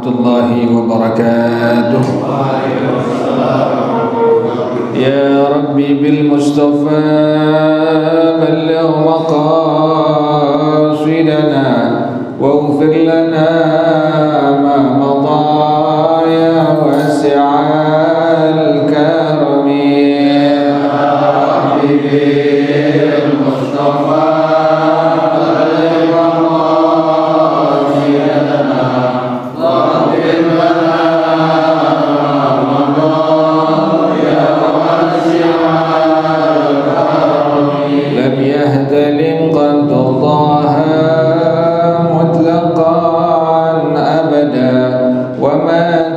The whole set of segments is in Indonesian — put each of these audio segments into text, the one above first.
الله وبركاته. يا ربي بالمصطفى بلغ مقاصدنا واغفر لنا ما مضى يا واسع الكرم. يا ربي بالمصطفى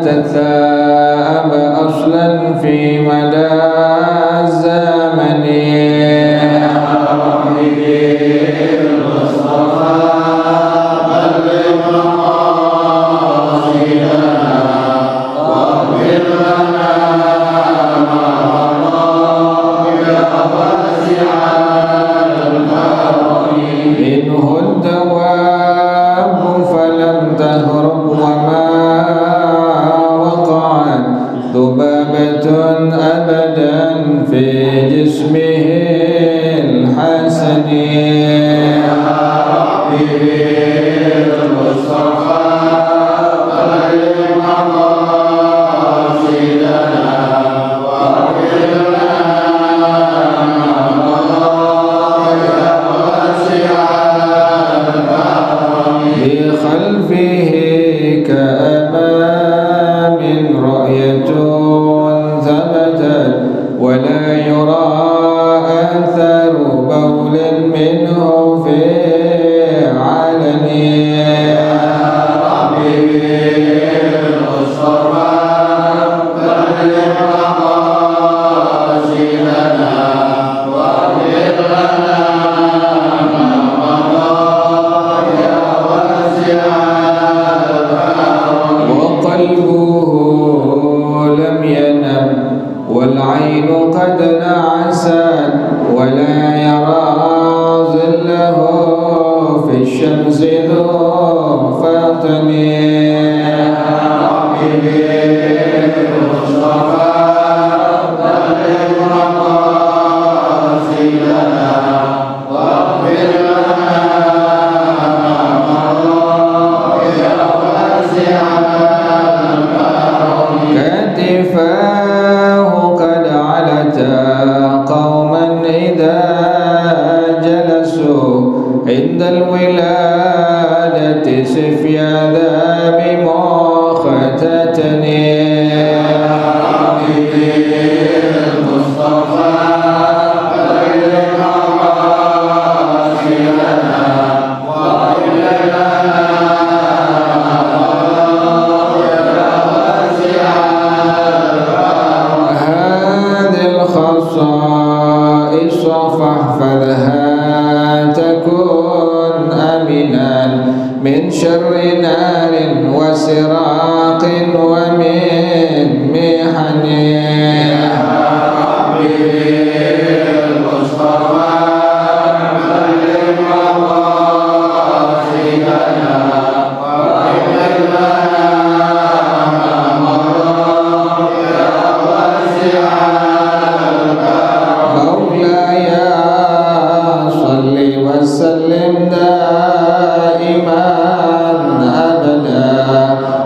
تثاءب أصلا في مدى الزمن. يا ربي بالمصطفى بلغ مقاصدنا واغفر لنا ما مضى يا واسع الكرم. منه الدواب فلم تهرب وما ذبابة أبدا في جسمه الحسن. يا ربي بالمصطفى بلغ مقاصدنا واغفر لنا ما مضى يا واسع الكرم. بخلفه كأمام رؤية ثبتت ولا يرى أثر بول منه في علن. يا ربي بالمصطفى بلغ مقاصدنا واغفر لنا ما مضى يا واسع الكرم. وقلبه لم ينم والعين قد نعست ولا يرى ظله في الشمس ذو فطن. يا ربي بالمصطفى بلغ مقاصدنا واغفر لنا ما مضى يا واسع الكرم. كتفاه قد علتا قوما إذا جلسوا عند الولادة سفيا ذا بمختتن. يا ربي بالمصطفى بلغ مقاصدنا واغفر لنا ما مضى يا واسع الكرم. هذه الخصائص فاحفظها تكن آمنا من شر نار وسراق ومن محن. يا ربي بالمصطفى بلغ مقاصدنا واغفر لنا ما مضى يا واسع الكرم. مولاي صل وسلم دائما أبدا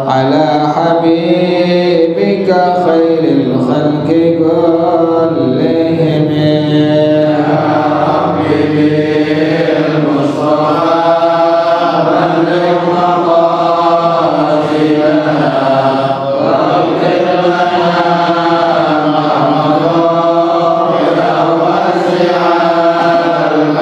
على حبيبك خير الخلق كلهم. يا ربي بالمصطفى بلغ مقاصدنا واغفر لنا ما مضى يا واسع الكرم.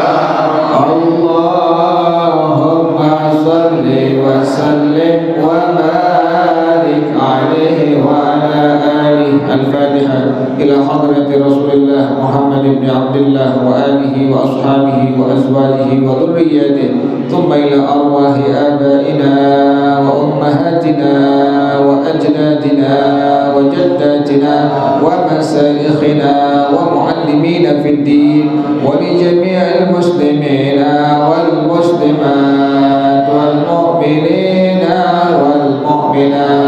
اللهم صل وسلم وبارك عليه وعلى آله. الفاتحة إلى حضرة رسول الله محمد بن عبد الله وآله وأصحابه وأزواجه وذرياته ثم إلى أرواح آبائنا وأمهاتنا وأجدادنا وجداتنا ومشايخنا ومعلمين في الدين ولجميع المسلمين والمسلمات والمؤمنين والمؤمنات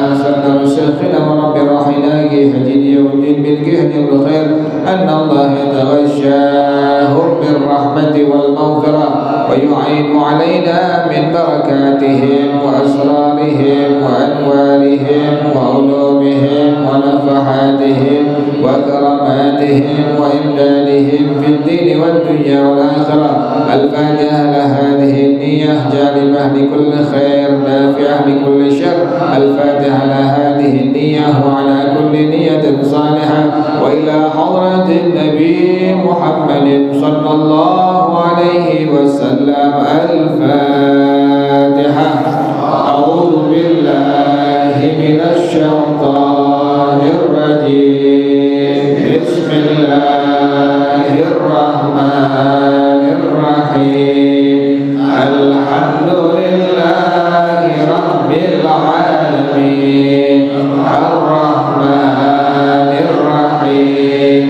يغشاهم بالرحمة والمغفرة ويعين علينا من بركاتهم وأسرارهم وأنوارهم وعلومهم ونفحاتهم وكراماتهم وإمدادهم في الدين والدنيا والآخرة. الفاتحة لهذه النية جالبة لكل خير دافعة لكل شر. الفاتحة لهذه النية وعلى كل نية صالحة وإلى حضرة النبي محمد صلى الله عليه وسلم. الفاتحة. أعوذ بالله من الشيطان الرجيم. بسم الله الرحمن الرحيم. الحمد لله رب العالمين الرحمن الرحيم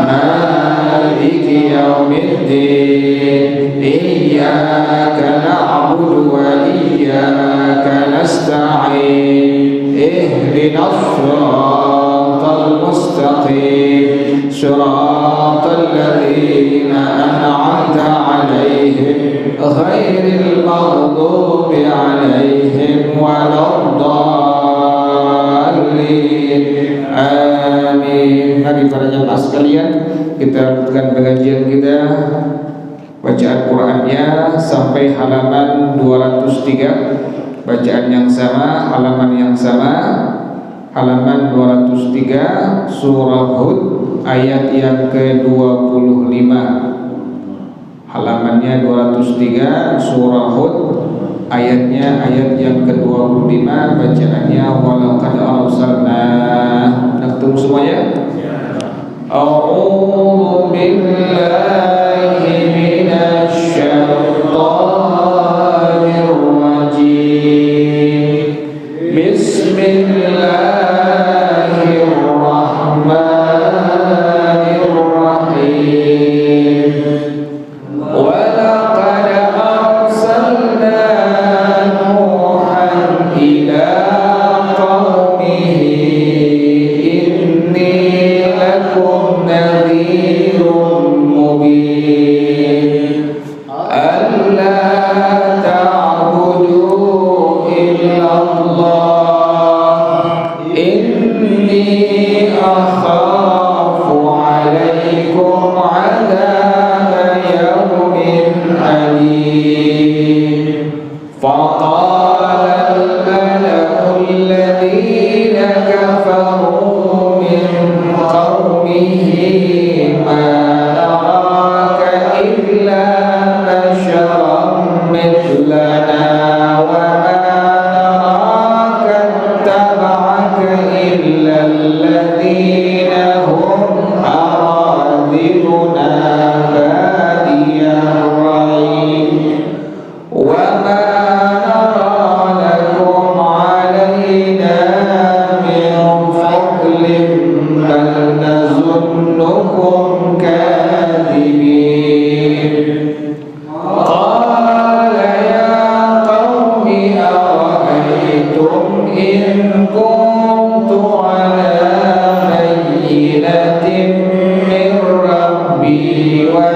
مالك يوم الدين. إياك نعبد وإياك نستعين. اهدنا الصراط المستقيم صراط الذين أنعمت عليهم غير المغضوب عليهم ولا الضالين. Amin. Mari para jamaah sekalian, kita lanjutkan pengajian kita, bacaan Qur'annya sampai halaman 203. Bacaan yang sama, halaman yang sama, halaman 203 surah Hud ayat yang ke-25. Halamannya 203 surah Hud, ayatnya ayat yang ke-25, bacaannya walaqad arsalna. Nah, ketemu semuanya? A'udzu billahi minasy syaithanir rajim. Bismillahirrahmanirrahim. Walaqad arsalna Nuhan ila qaumihi inni lakum nadhirun mubin. Alla ta'budu illallah inni akhafu alaikum adhaba yawmin alim. Faqala al-mala'u alladhina kafaru min qawmihi ma naraka illa basharan mithlana wa ma naraka ittaba'aka illa alladhina hum aradiluna badiyar ra'yi wa ma nara lakum alayna min fadlin bal nazunnukum kadhibin. Qala ya qaumi ara'aytum in kuntu ala bayyinatin min rabbi wa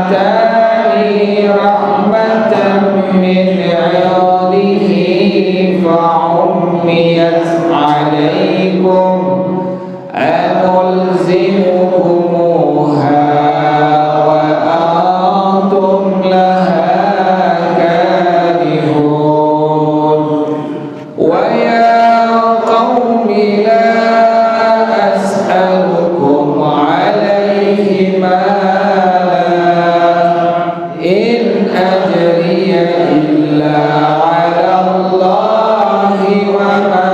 atani rahmatan min 'indihi fa'ummiyat 'alaykum anulzimukumuha wa antum laha karihun. Wa ya qaumi la as'alukum 'alayhi mala in ajriya illa 'ala Allahi wa ma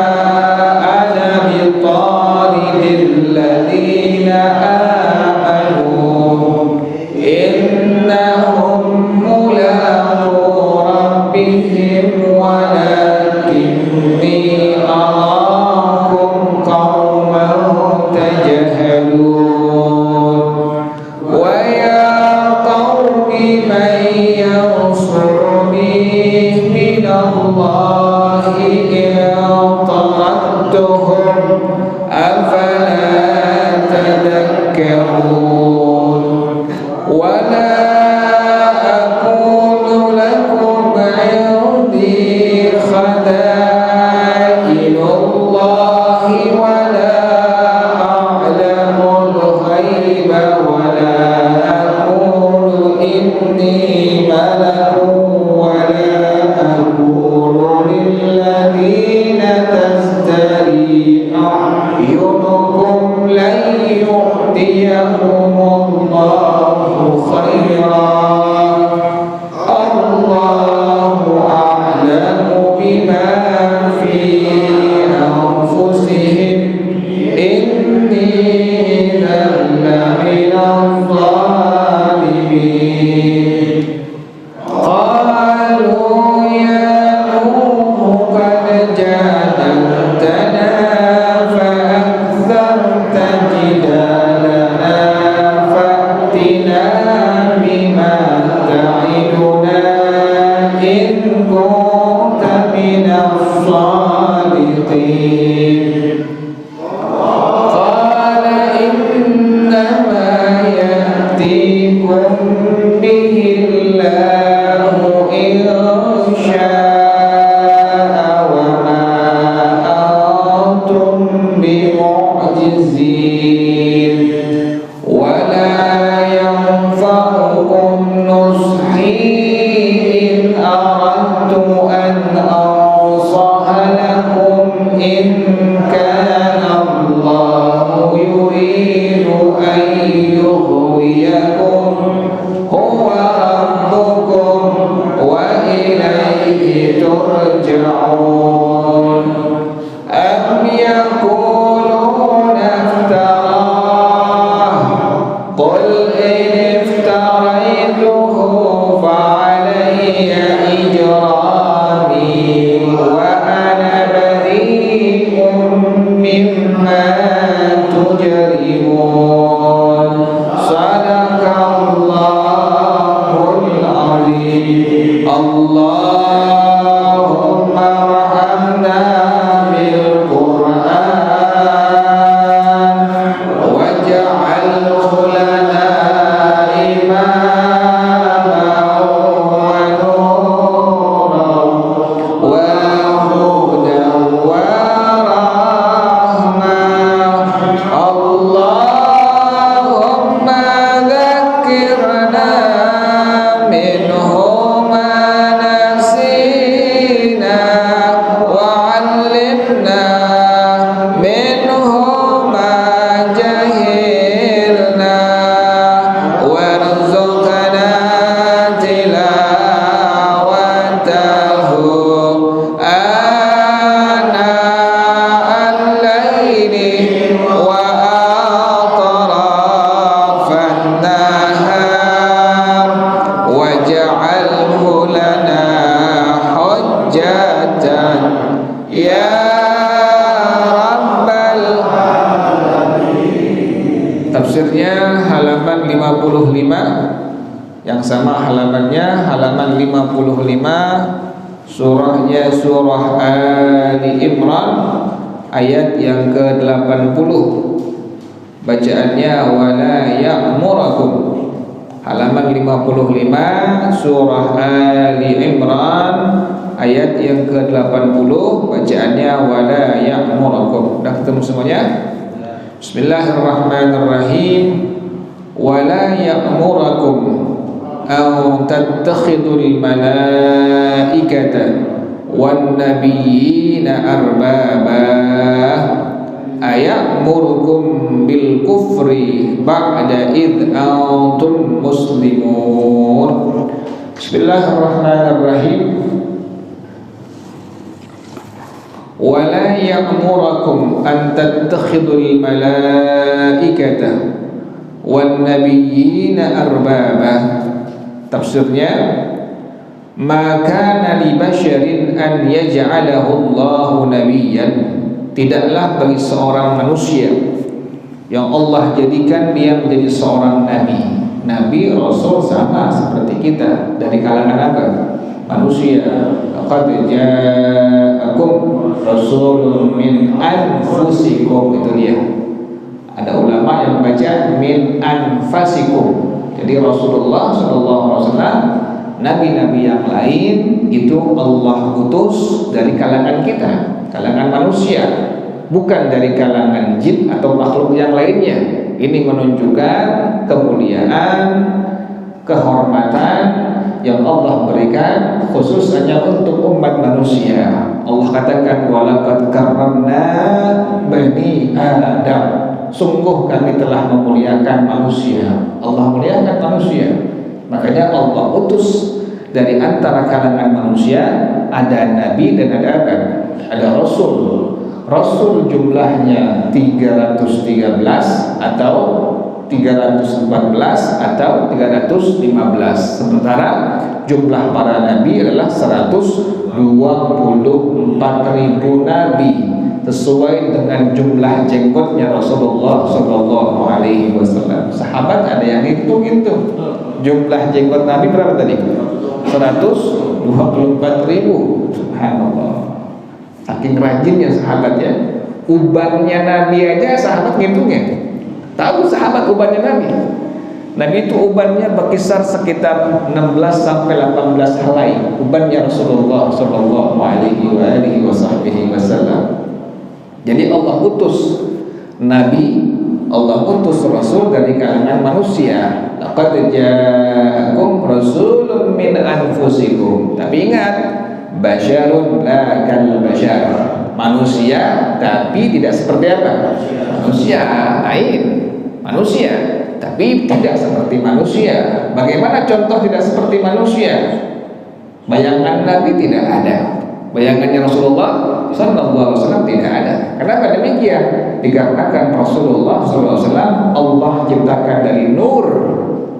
ana bitaridil ladina amanu innahum mulaqu rabbihim walakinni arakum qauman tajhalun. Wa ya qaumi man yansuruni minallahi in taraktuhum afala tadhakkarun. أقول لكم عندي خزائن الله ولا أعلم الغيب ولا أقول إني ملك ولا أقول للذين تزدري أعينكم لن يؤتيهم الله خيرا الله أعلم بما في أنفسهم إني إذا لمن الظالمين قالوا يا نوح قد جادلتنا فأكثرت جدالنا فأتنا بما تعدنا إن كنت من الصادقين قال إنما يأتيكم به الله إن شاء وما أنتم بمعجزين ولا ينفعكم نصحي إن أردت أن أنصح لكم إن كان الله يريد أن يغويكم هو ربكم وإليه ترجعون أم يقولون افتراه قل إن افتريته فعلي إجرامي وأنا بريء مما تجرمون صدق الله العظيم اللهم ارحمنا بالقرآن واجعله لنا إماما ونورا وهدى ورحمة اللهم ذكرنا منه ما نسينا وعلمنا منه ما جهلنا وارزقنا تلاوته آناء الليل وأطراف النهار واجعله لنا حجة يا رب العالمين. Tafsirnya halaman 55, yang sama halamannya halaman 55, surahnya surah Ali Imran ayat yang ke-80. Bacaannya wala ya'murakum. Halaman 55 surah Ali Imran ayat yang ke-80, bacaannya wala ya'murakum. Sudah ketemu semuanya? Bismillahirrahmanirrahim. Wala ya'murakum an tattakhidul malaikata wan nabiyyina arbaba ayamurukum bil kufri ba'da id antum muslimun. Bismillahirrahmanirrahim. Wala ya'murakum an tattakhidul malaikata wan nabiyyina arbaba. Tafsirnya ma kana li basyarin an yaj'alahu Allahu nabiyyan. Tidaklah bagi seorang manusia yang Allah jadikan dia menjadi seorang nabi. Nabi rasul sama seperti kita, dari kalangan apa? Manusia. Laqad ja'akum rasulun min anfusikum, itu dia. Ada ulama yang baca min anfasikum. Jadi Rasulullah SAW, nabi-nabi yang lain itu Allah utus dari kalangan kita, kalangan manusia, bukan dari kalangan jin atau makhluk yang lainnya. Ini menunjukkan kemuliaan, kehormatan yang Allah berikan khusus hanya untuk umat manusia. Allah katakan, walaqad karramna bani Adam. Sungguh kami telah memuliakan manusia. Allah muliakan manusia. Makanya Allah utus dari antara kalangan manusia ada nabi dan ada rasul. Rasul jumlahnya 313 atau 314 atau 315. Sementara jumlah para nabi adalah 124.000 nabi, sesuai dengan jumlah jenggotnya Rasulullah SAW. Sahabat ada yang hitung itu. Jumlah jenggot nabi berapa tadi? 124.000. Subhanallah. Saking rajinnya sahabat ya. Ubannya nabi aja sahabat ngitungnya. Tahu sahabat ubannya Nabi? Nabi itu ubannya berkisar sekitar 16 sampai 18 helai. Ubannya Rasulullah sallallahu alaihi wasallam. Jadi Allah utus Nabi, Allah utus Rasul dari kalangan manusia. Laqad ja'akum rasulun min anfusikum. Tapi ingat, basyarun la kal basyar. Manusia tapi tidak seperti apa? Manusia lain. Manusia tapi tidak seperti manusia. Bagaimana contoh tidak seperti manusia? Bayangan Nabi tidak ada, bayangannya Rasulullah SAW tidak ada. Kenapa demikian? Dikarenakan Rasulullah SAW Allah ciptakan dari nur,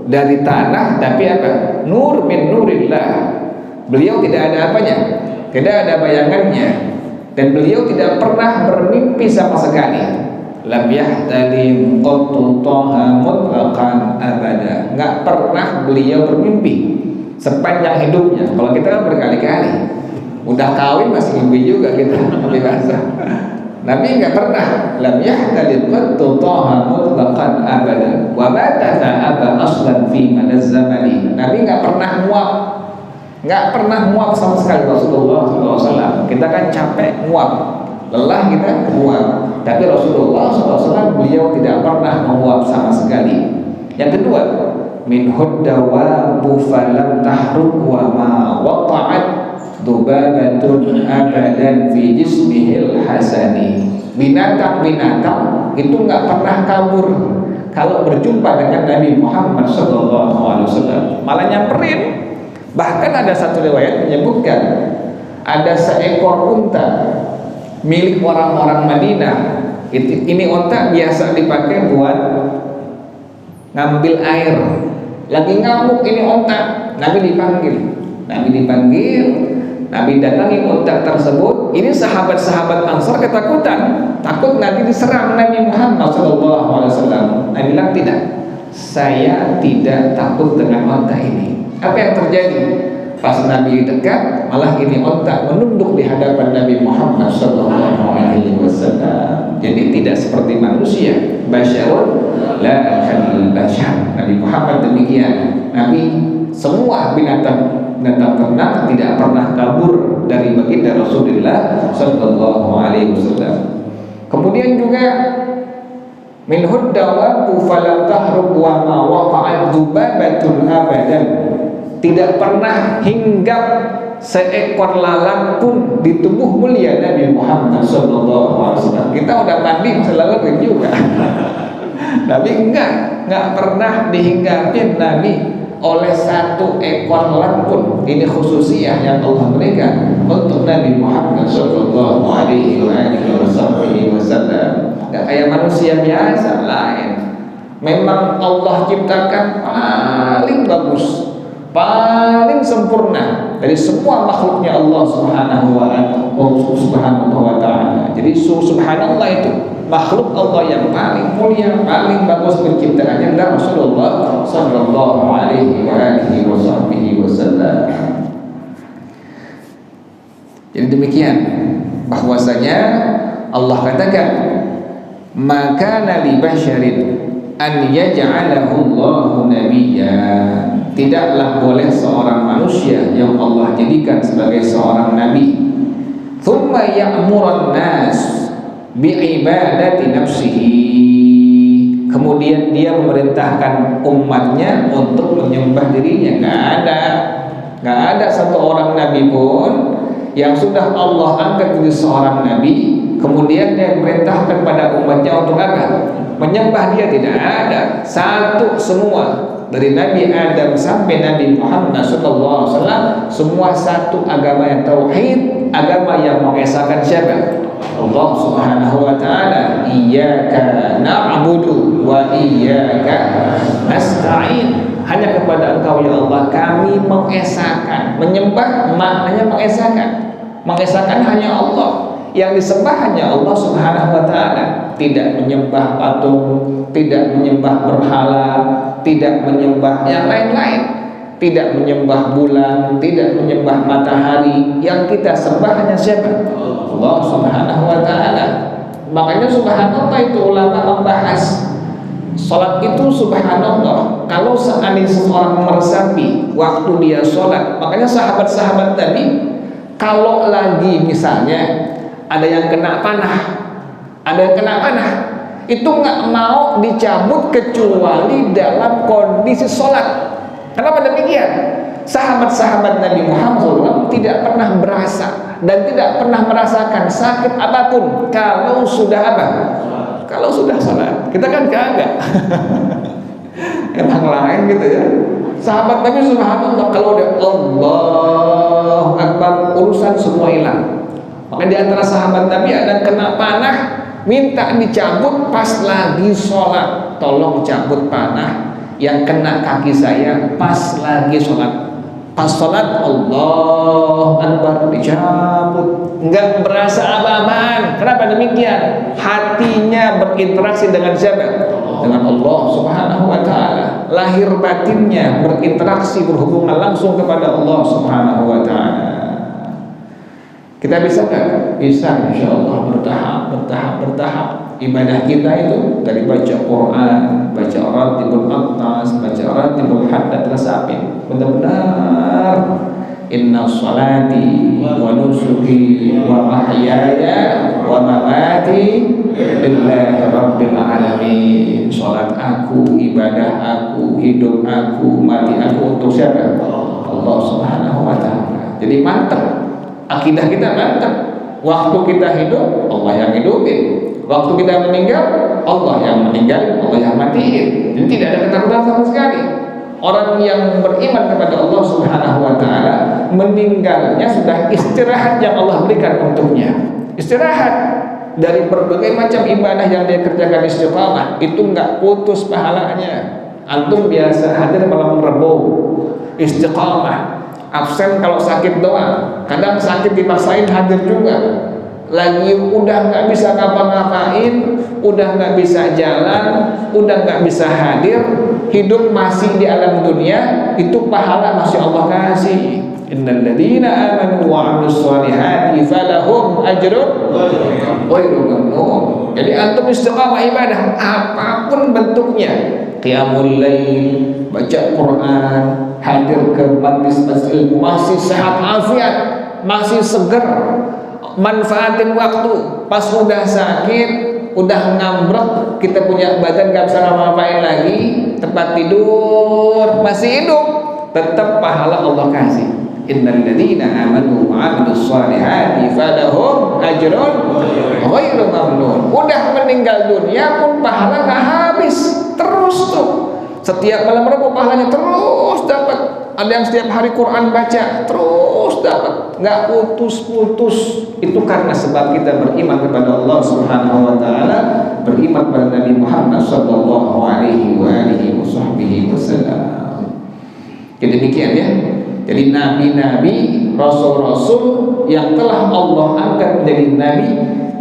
dari tanah, tapi apa? Nur min nurillah. Beliau tidak ada apanya, tidak ada bayangannya, dan beliau tidak pernah bermimpi sama sekali. Lam yahtalim qattu taha mutlaqan abada. Enggak pernah beliau bermimpi sepanjang hidupnya. Kalau kita kan berkali-kali. Udah kawin masih mimpi juga kita, biasa. Nabi enggak pernah. Lam yahtalim qattu taha mutlaqan abada. Wa batatha aba aslan fi madaz zamani. Nabi enggak pernah muak. Enggak pernah muak sama sekali Rasulullah SAW. Kita kan capek muak, lelah kita muak. Tapi Rasulullah SAW beliau tidak pernah menguap sama sekali. Yang kedua, min huddawa bufalam tahruk wa ma waqa'at dubabatun abadan fi jismihil hasani. Binatang-binatang itu nggak pernah kabur kalau berjumpa dengan Nabi Muhammad SAW, malah nyamperin. Bahkan ada satu riwayat menyebutkan ada seekor unta milik orang-orang Madinah. Ini unta biasa dipakai buat ngambil air. Lagi ngamuk ini unta, Nabi dipanggil, Nabi datangi unta tersebut. Ini sahabat-sahabat Ansar ketakutan, takut nanti diserang Nabi Muhammad SAW. Nabi bilang tidak, saya tidak takut dengan unta ini. Apa yang terjadi? Pas Nabi dekat, malah ini onta menunduk di hadapan Nabi Muhammad SAW. Jadi tidak seperti manusia. Basyarun la kal basyar. Nabi Muhammad demikian. Nabi semua binatang ternak tidak pernah kabur dari baginda Rasulullah SAW. Kemudian juga min huddawa falam tahrub wa ma waqa'at dubabatun abadan. Tidak pernah hinggap seekor lalat pun di tubuh mulia Nabi Muhammad SAW. Kita udah mandi selalu juga. Nabi enggak pernah dihinggapin Nabi oleh satu ekor lalat pun. Ini khususiyah yang Allah berikan untuk Nabi Muhammad SAW. Enggak kayak manusia biasa lain. Memang Allah ciptakan paling bagus, paling sempurna dari semua makhluknya Allah Subhanahu wa ta'ala. Jadi subhanallah itu makhluk Allah yang paling mulia, paling bagus penciptaannya adalah Rasulullah sallallahu alaihi wasallam. Jadi demikian bahwasanya Allah katakan maka nabi basyarin an yaj'alahu Allahu nabiyyan. Tidaklah boleh seorang manusia yang Allah jadikan sebagai seorang nabi, thumma ya'murun nas bi'ibadati nafsihi, kemudian dia memerintahkan umatnya untuk menyembah dirinya. Nggak ada satu orang nabi pun yang sudah Allah angkat menjadi seorang nabi kemudian dia memerintahkan pada umatnya untuk apa? Menyembah dia. Tidak ada. Satu semua, dari Nabi Adam sampai Nabi Muhammad SAW, semua satu agama yang tauhid, agama yang mengesahkan siapa? Allah Subhanahu wa taala. Iyyaka na'budu wa iyyaka nasta'in. Hanya kepada Engkau ya Allah kami mengesahkan. Menyembah maknanya mengesahkan. Mengesahkan hanya Allah. Yang disembah hanya Allah Subhanahu wa taala. Tidak menyembah patung, tidak menyembah berhala, tidak menyembah yang lain-lain, tidak menyembah bulan, tidak menyembah matahari. Yang kita sembah hanya siapa? Allah Subhanahu wa taala. Makanya subhanallah itu ulama membahas salat itu subhanallah. Kalau seandainya seseorang meresapi waktu dia salat, makanya sahabat-sahabat tadi kalau lagi misalnya ada yang kena panah, itu nggak mau dicabut kecuali dalam kondisi sholat. Kenapa demikian? Sahabat-sahabat Nabi Muhammad SAW tidak pernah berasa dan tidak pernah merasakan sakit apapun kalau sudah apa? Kalau sudah sholat. Kita kan kagak. Emang lain gitu ya. Sahabat Nabi subhanallah kalau udah Allahu Akbar urusan semua hilang. Maka di antara sahabat Nabi ada kena panah, minta dicabut pas lagi sholat. Tolong cabut panah yang kena kaki saya pas lagi sholat. Pas sholat Allah Akbar dicabut. Enggak berasa apa-apaan. Kenapa demikian? Hatinya berinteraksi dengan siapa? Dengan Allah Subhanahu wa taala. Lahir batinnya berinteraksi, berhubungan langsung kepada Allah Subhanahu wa taala. Kita bisa kan? Bisa insyaallah, bertahap. Ibadah kita itu dari baca Quran, baca Ratibul Aqtas, baca Ratibul Haddad Rasapin. Benar-benar inna sholati wa nusuki wa mahyaya wa mamati lillahi rabbil alamin. Salat aku, ibadah aku, hidup aku, mati aku untuk siapa? Allah Subhanahu wa taala. Jadi mantap. Akidah kita mantap. Waktu kita hidup, Allah yang hidupin. Waktu kita meninggal, Allah yang meninggal, Allah yang matiin. Jadi tidak ada ketakutan sama sekali. Orang yang beriman kepada Allah Subhanahu wa taala, meninggalnya sudah istirahat yang Allah berikan untuknya. Istirahat dari berbagai macam ibadah yang dia kerjakan istiqamah, itu enggak putus pahalanya. Antum biasa hadir malam Rabu, istiqamah. Absen kalau sakit doang, kadang sakit dipaksain hadir juga. Lagi udah nggak bisa ngapa-ngapain, udah nggak bisa jalan, udah nggak bisa hadir, hidup masih di alam dunia, itu pahala masih Allah kasih. Innal ladzina amanu wa 'amilus shalihati falahum ajrun ghairu mamnun. Jadi antum istiqamah ibadah apapun bentuknya, qiyamul lail, baca Quran, hadir ke majelis ilmu, masih sehat afiat, masih segar, manfaatin waktu. Pas udah sakit, udah ngambrek, kita punya badan gak bisa ngapa-ngapain lagi, tempat tidur masih hidup, tetap pahala Allah kasih. Innal ladzina amanu wa 'amilus shalihati falahum ajrun ghairu mamnun. Udah meninggal dunia pun pahala gak habis, terus tuh. Setiap malam Rabu pahalanya terus dapat. Ada yang setiap hari Quran baca terus dapat, nggak putus-putus. Itu karena sebab kita beriman kepada Allah Subhanahu wa taala, beriman pada Nabi Muhammad sallallahu alaihi wasallam. Jadi demikian ya. Jadi nabi-nabi, rasul-rasul yang telah Allah angkat menjadi nabi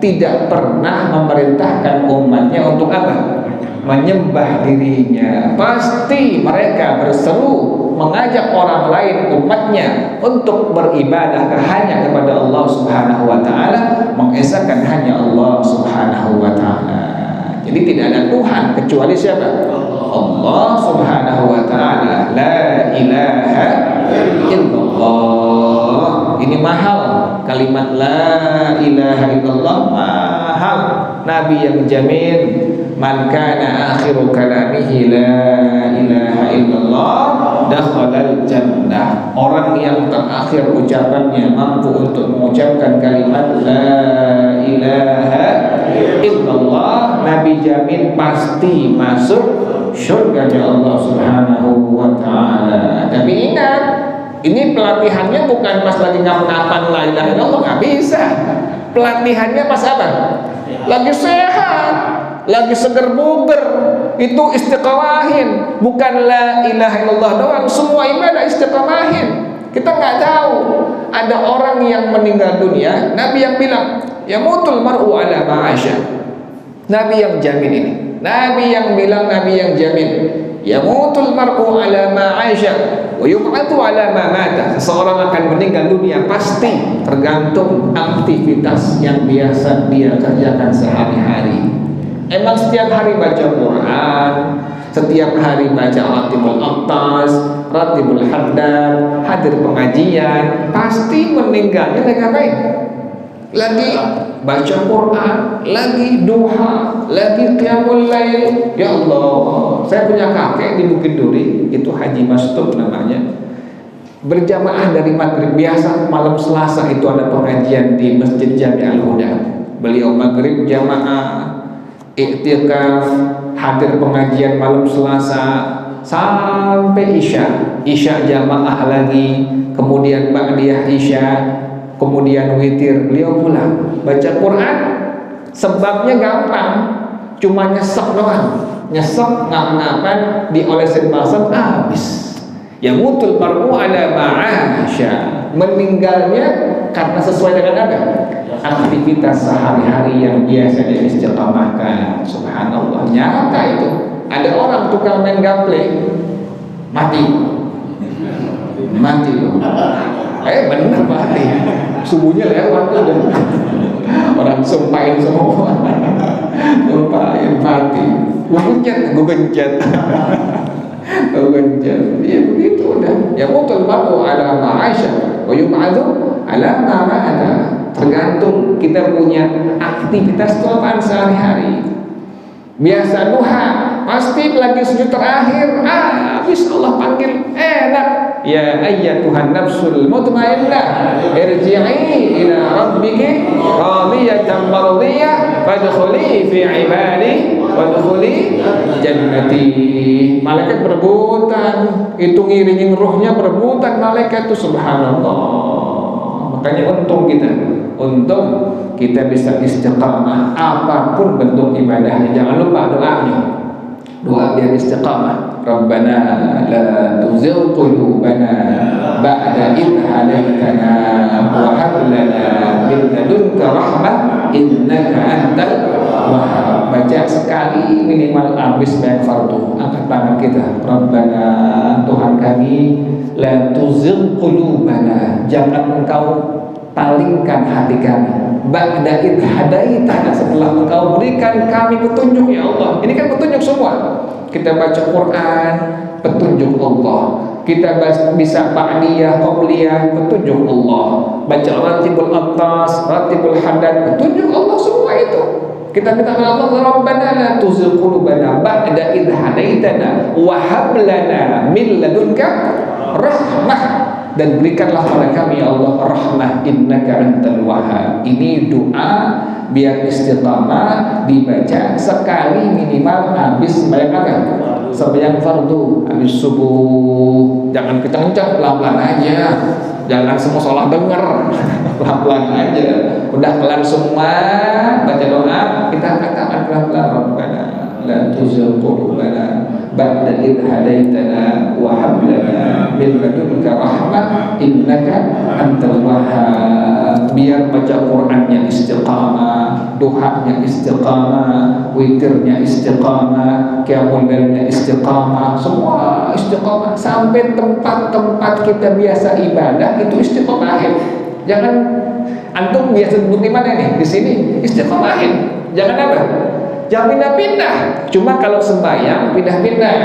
tidak pernah memerintahkan umatnya untuk apa? Menyembah dirinya. Pasti mereka berseru mengajak orang lain umatnya untuk beribadah hanya kepada Allah Subhanahu wa taala, mengesahkan hanya Allah Subhanahu wa taala. Jadi tidak ada Tuhan kecuali siapa? Allah Subhanahu wa ta'ala. La ilaha illallah. Ini mahal. Kalimat la ilaha illallah mahal. Nabi yang menjamin, man kana akhiru kalamihi la ilaha illallah dakhalal jannah. Orang yang terakhir ucapannya mampu untuk mengucapkan kalimat la ilaha illallah, Nabi jamin pasti masuk surganya Allah Subhanahu wa ta'ala. Tapi ingat, ini pelatihannya bukan pas lagi ngapan la ilaha illallah, nggak bisa. Pelatihannya pas apa? Lagi sehat, lagi seger buger, itu istiqamahin. Bukan la ilaha illallah doang, semua ibadah istiqamahin. Kita nggak tahu, ada orang yang meninggal dunia, Nabi yang bilang, yamutul mar'u ala ma'asya. Nabi yang jamin ini, Nabi yang bilang, Nabi yang jamin, yamutul mar'u ala ma'asya wa yub'atu ala ma mata. Seseorang akan meninggal dunia pasti tergantung aktivitas yang biasa dia kerjakan sehari-hari. Emang setiap hari baca Quran, setiap hari baca Ratibul Aqtas, Ratibul Haddad, hadir pengajian, pasti meninggalnya lagi ngapain? Lagi baca Quran, lagi duha, lagi qiyamul lail. Ya Allah, saya punya kakek di Bukit Duri, itu Haji Mastur namanya. Berjamaah dari maghrib, biasa malam Selasa itu ada pengajian di Masjid Jami Al-Huda. Beliau maghrib jamaah, iktikaf, hadir pengajian malam Selasa sampai Isya jamaah lagi, kemudian ba'diyah Isya, kemudian witir, beliau pulang baca Quran. Sebabnya gampang, cuma nyesek doang, nyesek ngap-ngapan diolesin balsam habis. Yamutul mar'u ala ma'asya, meninggalnya karena sesuai dengan apa? Aktivitas sehari-hari yang biasa dia istiqamahkan. Subhanallah, nyata itu. Ada orang tukang main gaple, mati loh. Bener mati. Subuhnya lewat tuh dan orang sumpahin semua. Sumpahin mati. Gue gencet. Ya begitu udah. Ya mutul mar'u ala ma'asya wa yub'adu ala ma ma'ada. Tergantung kita punya aktivitas itu apaan sehari-hari. Biasa duha, pasti lagi sujud terakhir, habis Allah panggil, enak. Ya ayyatuhan nafsul mutmainnah, irji'i ila rabbiki radiyatan mardiyah fadkhuli fi ibadi wadkhuli jannati. Malaikat berebutan, itu ngiringin ruhnya berebutan malaikat itu, subhanallah. Makanya untung kita bisa istiqamah apapun bentuk ibadahnya. Jangan lupa doanya, doa biar istiqamah. Rabbana la tuzigh qulubana ba'da idh hadaytana wa hab lana min ladunka rahmah innaka antal wahhab. Baca sekali minimal habis bayang fardu. Angkat tangan kita, Rabbana, Tuhan kami, la tuzigh qulubana, jangan engkau palingkan hati kami, ba'da idh hadaitana, setelah engkau berikan kami petunjuk. Ya Allah, ini kan petunjuk semua. Kita baca Quran, petunjuk Allah. Kita bisa ba'diyah, qobliyah, petunjuk Allah. Baca Ratibul Aqtas, Ratibul Haddad, petunjuk Allah semua itu. Kita minta kepada Allah, Rabbana la tuzigh qulubana ba'da idh hadaitana wa hab lana min ladunka rahmah, dan berikanlah pada kami ya Allah rahmah, innaka antal wahhab. Ini doa biar istiqamah, dibaca sekali minimal habis sembahyang apa? Sembahyang fardu, habis subuh. Jangan kencang-kencang, pelan-pelan aja. Jangan semua sholat denger, pelan-pelan aja. Udah kelar semua baca doa, kita katakan pelan-pelan, Rabbana la tuzigh qulubana ba'da idh hadaitana wa hab lana min ladunka rahmah innaka antal wahhab. Biar baca Qur'annya istiqamah, duhanya istiqamah, witirnya istiqamah, qiyamul lailnya istiqamah, semua istiqamah. Sampai tempat-tempat kita biasa ibadah itu istiqamahin. Jangan antum biasa duduk di mana nih? Di sini istiqamahin. Jangan apa? jangan pindah-pindah. Cuma kalau sembahyang pindah-pindah.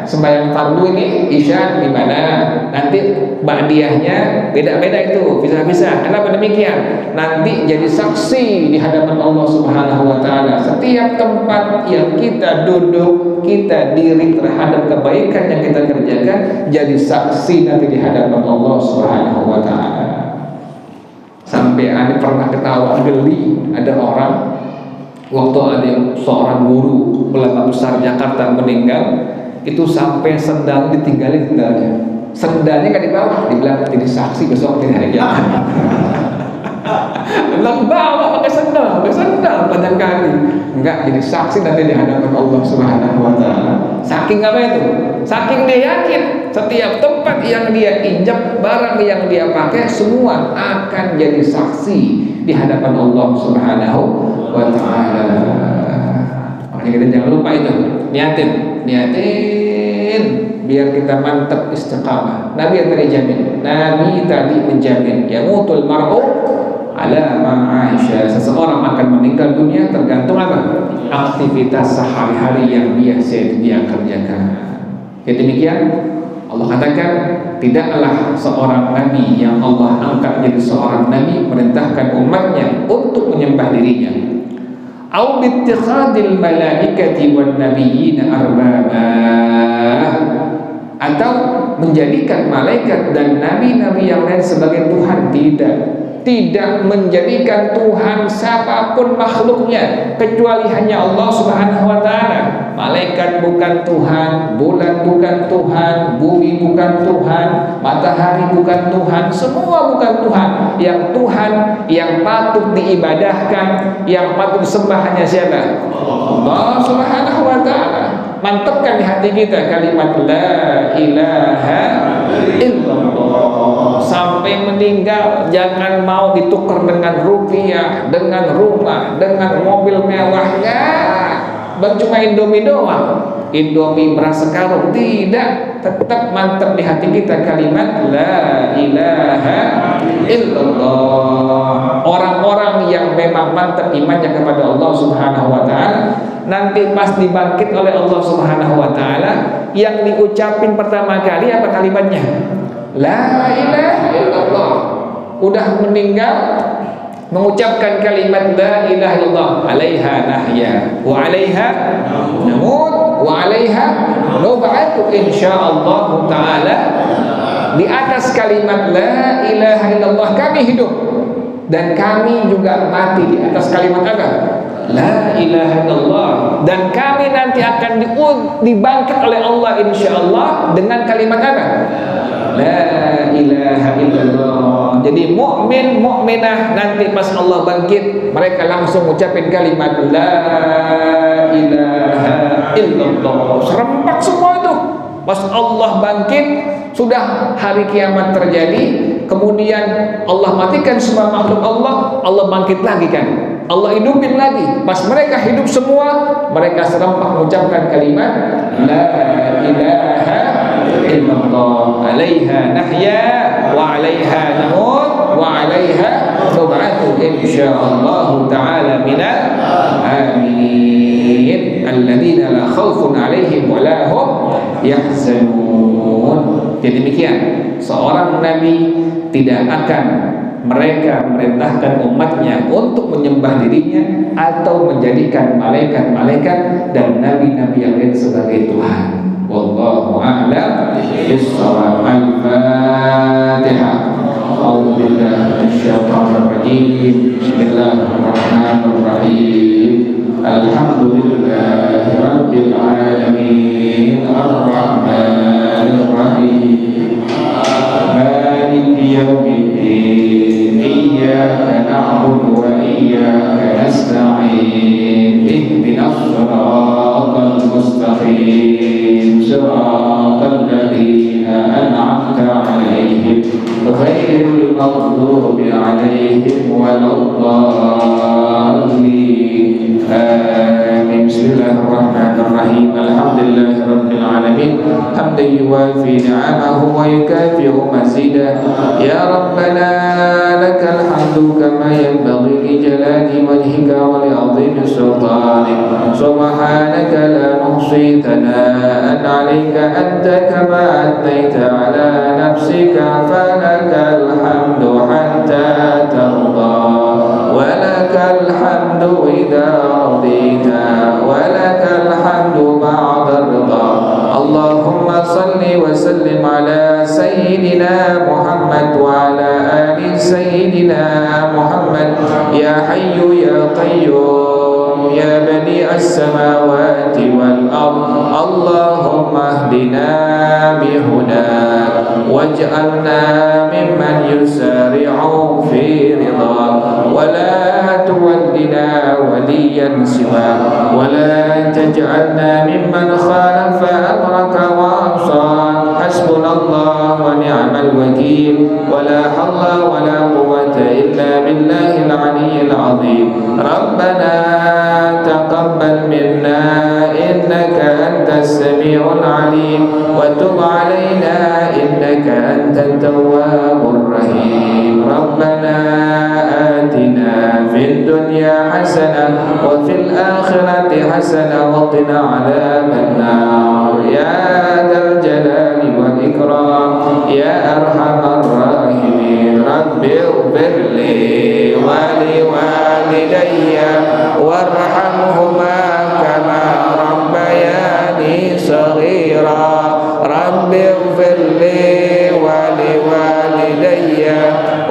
Sembahyang fardu ini isya di mana? Nanti ba'diyahnya beda-beda itu, bisa-bisa. Kenapa demikian? Nanti jadi saksi di hadapan Allah Subhanahu wa taala. Setiap tempat yang kita duduk, kita diri terhadap kebaikan yang kita kerjakan, jadi saksi nanti di hadapan Allah Subhanahu wa taala. Sampai Anda pernah ketawa geli, ada orang waktu ada seorang guru ulama besar Jakarta meninggal, itu sampai sendal ditinggalin sendalnya kan dibawa, dibilang jadi saksi besok di hari kiamat. Bilang bawa pakai sendal panjang kali, enggak jadi saksi nanti di hadapan Allah Subhanahu wa taala. Saking apa itu? Saking dia yakin setiap tempat yang dia injak, barang yang dia pakai semua akan jadi saksi di hadapan Allah Subhanahu wa taala. Makanya kita jangan lupa itu, niatin biar kita mantap istiqamah. Nabi yang tadi jamin, Nabi tadi menjamin, yamutul mar'u ala ma'aisha, seseorang akan meninggal dunia tergantung apa? Aktivitas sehari-hari yang biasa dia kerjakan. Jadi demikian Allah katakan, tidaklah seorang nabi yang Allah angkat jadi seorang nabi merintahkan umatnya untuk menyembah dirinya. Au bittikhadil malaikati wan nabiyyin arbaba, atau menjadikan malaikat dan nabi-nabi yang lain sebagai Tuhan. Tidak menjadikan Tuhan siapapun makhluknya kecuali hanya Allah Subhanahu wa taala. Malaikat bukan Tuhan, bulan bukan Tuhan, bumi bukan Tuhan, matahari bukan Tuhan, semua bukan Tuhan. Yang Tuhan yang patut diibadahkan, yang patut disembah hanya siapa? Allah Subhanahu wa taala. Mantapkan di hati kita kalimat la ilaha illallah. Sampai meninggal jangan mau ditukar dengan rupiah, dengan rumah, dengan mobil mewahnya. Bukan cuma Indomie doang, Indomie beras sekarung, tidak. Tetap mantap di hati kita kalimat la ilaha illallah. Orang-orang yang memang mantap imannya kepada Allah Subhanahu wa taala, nanti pas dibangkit oleh Allah Subhanahu wa taala, yang diucapin pertama kali apa kalimatnya? La ilaha illallah. Udah meninggal mengucapkan kalimat la ilaha illallah, alaiha nahya wa alaiha namut wa alaiha nub'atu insyaallah taala. Di atas kalimat la ilaha illallah kami hidup, dan kami juga mati di atas kalimat apa? La ilaha illallah. Dan kami nanti akan dibangkit oleh Allah insyaallah dengan kalimat apa? La ilaha illallah. Jadi mukmin mukminah nanti pas Allah bangkit, mereka langsung ucapin kalimat la ilaha illallah. Serempak semua itu. Pas Allah bangkit, sudah hari kiamat terjadi, kemudian Allah matikan semua makhluk Allah, Allah bangkit lagi kan, Allah hidupin lagi. Pas mereka hidup semua, mereka serempak mengucapkan kalimat la ilaha illallah, alaiha nahya wa alaiha namut wa alaiha nub'atu insyaallah ta'ala minal aminin alladzina la khaufun alaihim wa la hum yahzanun. Jadi demikian, seorang nabi tidak akan mereka merintahkan umatnya untuk menyembah dirinya atau menjadikan malaikat-malaikat dan nabi-nabi yang lain sebagai Tuhan. Wallahu a'lam bishawab. Al-Fatihah. A'udzu billahi minasyaitonir rajim. Bismillahirrahmanirrahim. Alhamdulillahi rabbil alamin. Ar-Rahmanir Rahim. Maliki yaumiddin. Iyyaka na'budu wa iyyaka nasta'in. Ihdinas siratal mustaqim. Siratal ladzina an'amta 'alaihim ghairil maghdubi 'alaihim waladdallin. Amin. Bismillahirrahmanirrahim. Alhamdulillahirabbil alamin. Hamdan yuwafi ni'amahu wa yukafi'u mazidah. Ya Rabbana lakal hamdu kama yanbaghi li jalali wajhika wa li 'azimi sultanik. سبحانك لا نحصي ثناء عليك أنت كما أثنيت على نفسك فلك الحمد حتى ترضى ولك الحمد إذا رضيت ولك الحمد بعد الرضا اللهم صل وسلم على سيدنا محمد وعلى آل سيدنا محمد يا حي يا قيوم يا بديع السماوات والأرض اللهم اهدنا بهداك واجعلنا ممن يسارع في رضاك ولا تولنا وليا سواك ولا تجعلنا ممن خالف أمرك وعصاك حسبنا الله ونعم الوكيل ولا حول ولا قوة إلا بالله العلي العظيم ربنا تقبل منا إنك أنت السميع العليم وتب علينا إنك أنت التواب الرحيم ربنا آتنا في الدنيا حسنة وفي الآخرة حسنة وقنا عذاب النار يا ذا الجلال والإكرام يا أرحم الراحمين رب اغفر لي ولوالدي وارحمهما كما ربياني صغيرا رب اغفر لي ولوالدي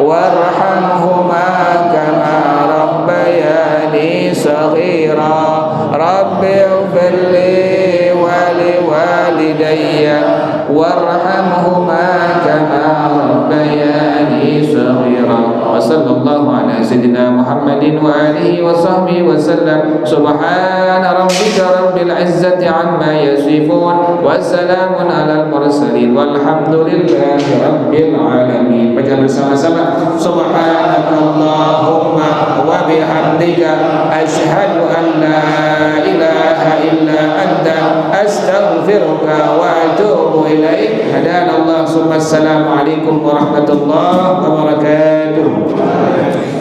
وارحمهما كما ربياني صغيرا رب اغفر لي ولوالدي وارحمهما كما ربياني صغيرا وصلى الله على سيدنا محمد وآله وصحبه وسلم سبحان ربك رب العزة عما يصفون وسلام على المرسلين والحمد لله رب العالمين. Baca bersama-sama subhanaka Allahumma wa bihamdika asyhadu an la ilaha illa anta astaghfiruka wa atubu ilaik. Hadana Allah summa assalamu alaikum warahmatullahi wabarakatuh.